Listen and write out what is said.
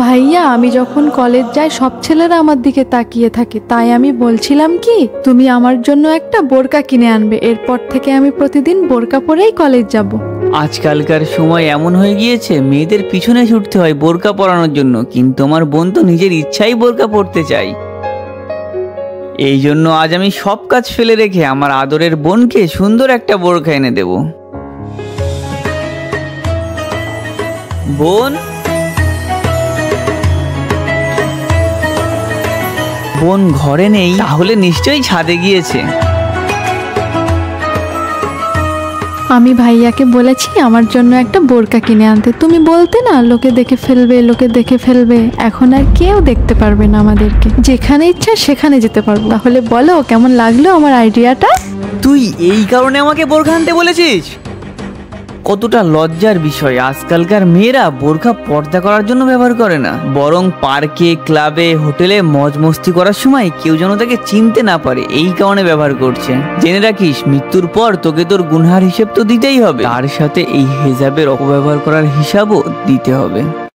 ভাইয়া, আমি যখন কলেজ যাই সব ছেলেরা আমার দিকে তাকিয়ে থাকে, তাই আমি বলছিলাম কি তুমি আমার জন্য একটা বোরকা কিনে আনবে। এরপর থেকে আমি প্রতিদিন বোরকা পরেই কলেজ যাব। আজকালকার সময় এমন হয়ে গিয়েছে মেয়েদের পিছনে ছুটতে হয় বোরকা পরানোর জন্য, কিন্তু আমার বোন তো নিজের ইচ্ছাই বোরকা পরতে চাই। এই জন্য আজ আমি সব কাজ ফেলে রেখে আমার আদরের বোনকে সুন্দর একটা বোরকা এনে দেব। বোন, বোন ঘরে নেই, তাহলে নিশ্চয়ই ছাদে গিয়েছে। আমি ভাইয়াকে বলেছি আমার জন্য একটা বোরকা কিনে আনতে। তুমি বলতে না লোকে দেখে ফেলবে, লোকে দেখে ফেলবে। এখন আর কেউ দেখতে পারবে না আমাদেরকে, যেখানে ইচ্ছা সেখানে যেতে পারবো। তাহলে বলো কেমন লাগলো আমার আইডিয়াটা? তুই এই কারণে আমাকে বোরখা আনতে বলেছিস? কতটা লজ্জার বিষয়, আজকালকার মেয়েরা বোরখা পর্দা করার জন্য ব্যবহার করে না, বরং পার্কে, ক্লাবে, হোটেলে মজ মস্তি করার সময় কেউ যেন তাকে চিনতে না পারে এই কারণে ব্যবহার করছে। জেনে রাখিস, মৃত্যুর পর তোকে তোর গুনহার হিসেব তো দিতেই হবে, তার সাথে এই হেজাবের অপব্যবহার করার হিসাবও দিতে হবে।